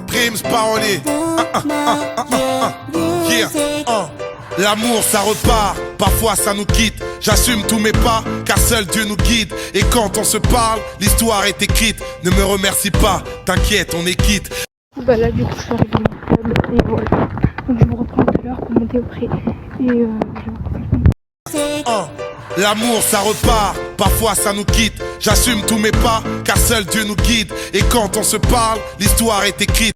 Primes parolier. Yeah. L'amour ça repart, parfois ça nous quitte. J'assume tous mes pas, car seul Dieu nous guide. Et quand on se parle, l'histoire est écrite. Ne me remercie pas, t'inquiète, on est quitte. Bah là du coup je suis arrivée dans le club et voilà. Donc je vous reprends tout à l'heure pour monter au pré. Et L'amour ça repart, parfois ça nous quitte. J'assume tous mes pas, car seul Dieu nous guide. Et quand on se parle, l'histoire est écrite.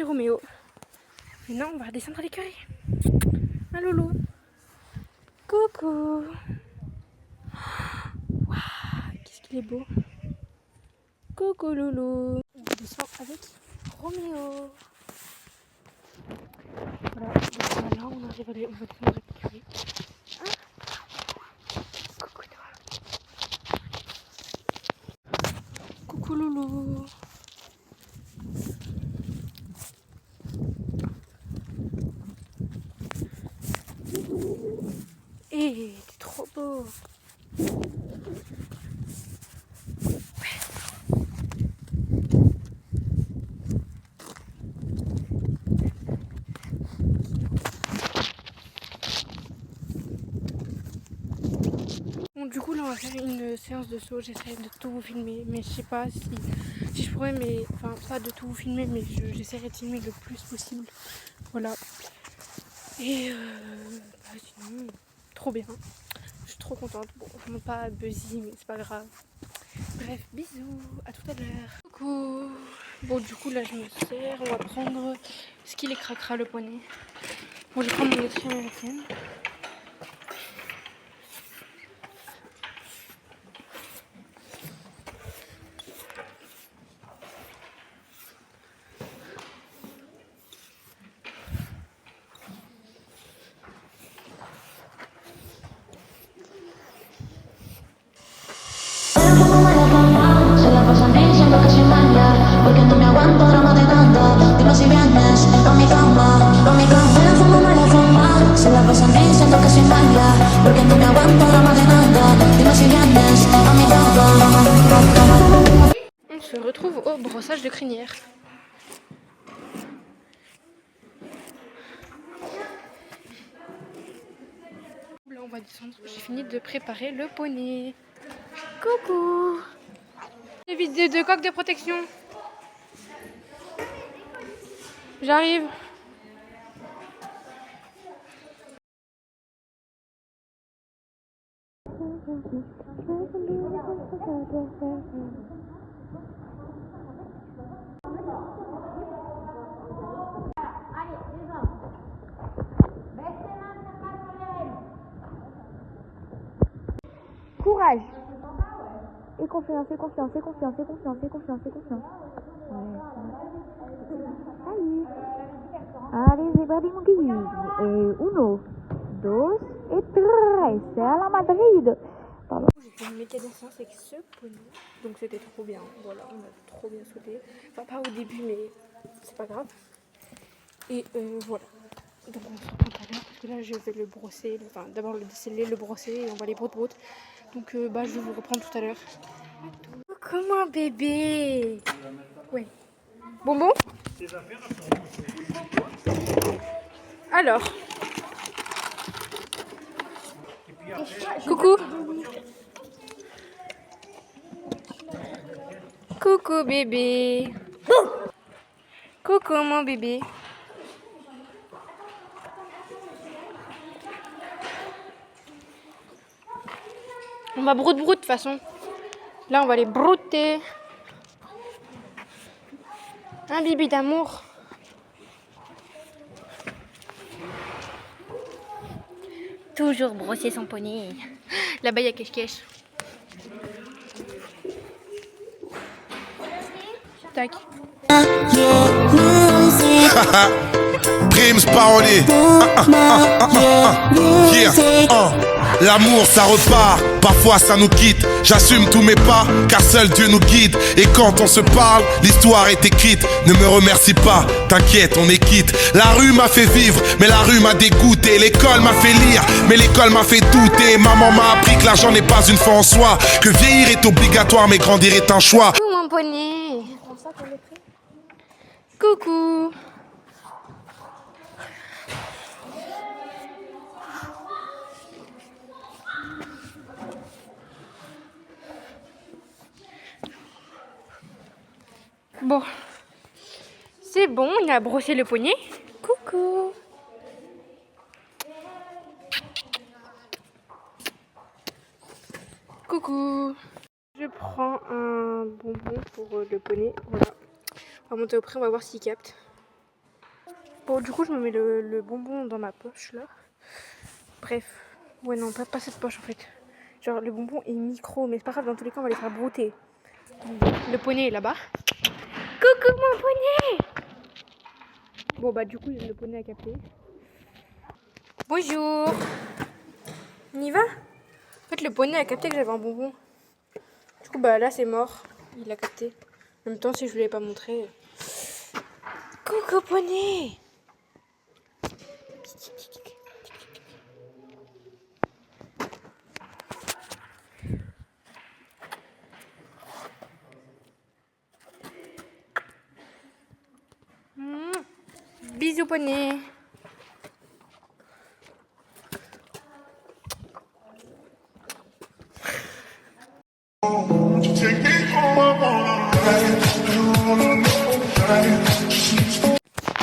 Roméo. Maintenant on va redescendre à l'écurie. Ah Loulou. Coucou. Waouh, qu'est-ce qu'il est beau. Coucou Loulou. On descend avec Roméo. Voilà, donc là on arrive on va descendre à l'écurie. Coucou toi. Coucou Loulou. Hé, t'es trop beau. Bon, du coup là on va faire une séance de saut. J'essaie de tout vous filmer, mais je sais pas si je pourrais, mais enfin pas de tout vous filmer, mais j'essaierai de filmer le plus possible. Voilà. Et bah, sinon, trop bien. Je suis trop contente. Bon, vraiment pas buzzy, mais c'est pas grave. Bref, bisous, à tout à l'heure. Coucou. Bon, du coup, là, je me sers. On va prendre ce qui les craquera le poney. Bon, je vais prendre mon laiterie américaine. Porque no me aguanto drama de tanto. Dime si vienes a mi cama, a mi cama. Me la fumo, me la fuma. Se la pasan diciendo que sin baila. Porque no me aguanto drama de tanto. Dime si vienes a mi cama. On se retrouve au brossage de crinière. Là, on va descendre. J'ai fini de préparer le poney. Coucou. Évite de coque de protection. J'arrive. Courage. Et confiance, et confiance, et confiance, et confiance, et confiance, et confiance. Ouais. Allez, c'est parti mon guide. Uno, dos et tres. C'est à la Madrid. Pardon. J'ai fait une méga séance avec ce poney, donc c'était trop bien. Voilà, on a trop bien sauté. Enfin, pas au début, mais c'est pas grave. Et voilà. Donc on se reprend tout à l'heure parce que là je vais le brosser. Enfin, d'abord le déceler, le brosser et on va les broute-broute. Donc je vais vous reprendre tout à l'heure. Comment bébé? Ouais. Bonbon? Alors. Coucou. Coucou bébé. Coucou mon bébé. On va broute de toute façon. Là on va les brouter. Un bibi d'amour. Toujours brosser son poney. Là-bas il y a Kesh-Kesh. Tac. Primes parolier. L'amour ça repart, parfois ça nous quitte. J'assume tous mes pas, car seul Dieu nous guide. Et quand on se parle, l'histoire est écrite. Ne me remercie pas, t'inquiète, on est quitte. La rue m'a fait vivre, mais la rue m'a dégoûté. L'école m'a fait lire, mais l'école m'a fait douter. Maman m'a appris que l'argent n'est pas une fin en soi, que vieillir est obligatoire, mais grandir est un choix. Coucou mon poney. Coucou. Bon, c'est bon, on a brossé le poney. Coucou. Coucou. Je prends un bonbon pour le poney. Voilà. On va monter au prix, on va voir s'il capte. Bon, du coup, je me mets le bonbon dans ma poche là. Bref. Ouais, non, pas cette poche en fait. Genre, le bonbon est micro, mais c'est pas grave, dans tous les cas, on va les faire brouter. Le poney est là-bas. Coucou mon poney. Bon bah du coup le poney a capté. Bonjour. On y va? En fait le poney a capté que j'avais un bonbon. Du coup bah là c'est mort. Il a capté. En même temps si je ne l'ai pas montré. Coucou poney. Bisous poney.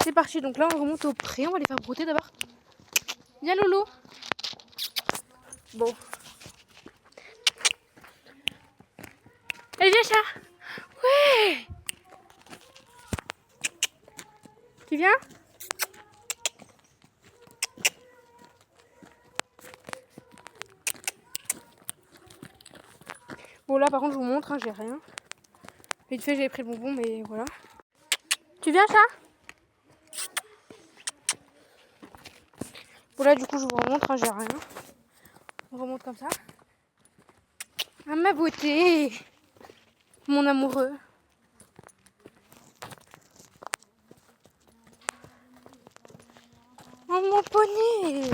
C'est parti, donc là on remonte au pré, on va les faire brouter d'abord. Viens Loulou. Bon. Allez viens chat. Ouais. Tu viens? Bon là par contre je vous montre, hein, j'ai rien. Vite fait j'avais pris le bonbon mais voilà. Tu viens chat? Bon là du coup je vous remontre, hein, j'ai rien. On remonte comme ça. Ah ma beauté. Mon amoureux. Oh mon poney.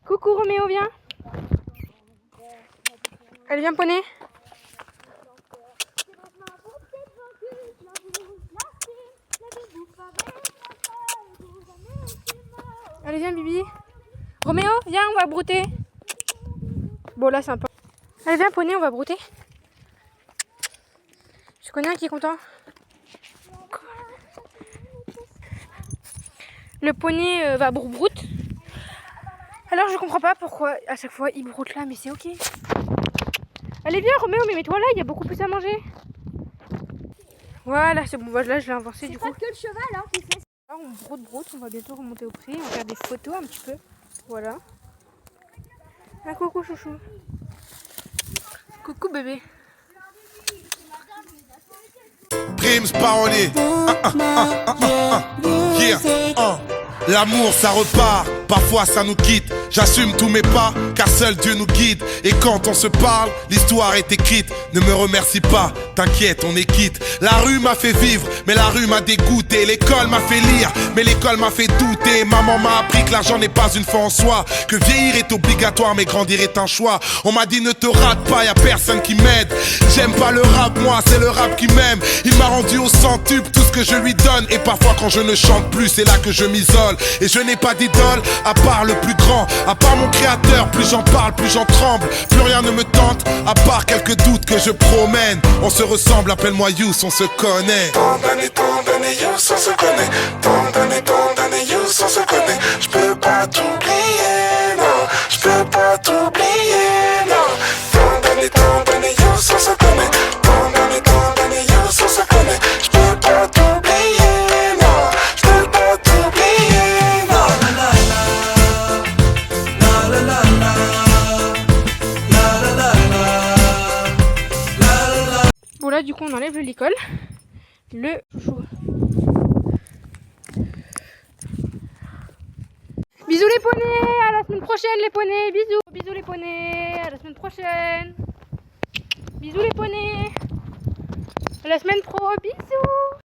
Coucou Roméo, viens. Allez viens poney. Allez viens Bibi. Roméo, viens, on va brouter. Bon là c'est un peu... Allez viens poney, on va brouter. Je connais un qui est content. Le poney va broute. Alors je comprends pas pourquoi à chaque fois il broute là, mais c'est ok. Allez viens Roméo, mais mets-toi là, il y a beaucoup plus à manger. Voilà, c'est bon, là je l'ai avancé du coup. que le cheval hein, qui fait ça. Là, on broute, on va bientôt remonter au pré, on va faire des photos un petit peu. Voilà. Ah coucou chouchou. Coucou bébé. Primes parolier. Yeah. L'amour ça repart, parfois ça nous quitte. J'assume tous mes pas, car seul Dieu nous guide. Et quand on se parle, l'histoire est écrite. Ne me remercie pas, t'inquiète, on est quitte. La rue m'a fait vivre, mais la rue m'a dégoûté. L'école m'a fait lire, mais l'école m'a fait douter. Maman m'a appris que l'argent n'est pas une fin en soi, que vieillir est obligatoire, mais grandir est un choix. On m'a dit ne te rate pas, y a personne qui m'aide. J'aime pas le rap, moi, c'est le rap qui m'aime. Il m'a rendu au centuple tout ce que je lui donne. Et parfois quand je ne chante plus, c'est là que je m'isole. Et je n'ai pas d'idole, à part le plus grand, à part mon créateur. Plus j'en parle, plus j'en tremble. Plus rien ne me tente, à part quelques doutes que je promène. On se ressemble, appelle-moi Youss, on se connaît. Tant d'années, Youss, on se connaît. Tant d'années, Youss, on se connaît. Je peux pas t'oublier, non. Je peux pas t'oublier, non. Tant d'années, Youss, on se connaît. Tant d'années, Youss, on se connaît. Je peux pas t'oublier, non. Je peux pas t'oublier, non. Bon là du coup on enlève le licol. Le chouchou. Bisous les poneys, à la semaine prochaine les poneys, bisous. Bisous les poneys, à la semaine prochaine. Bisous les poneys, à la semaine pro, bisous.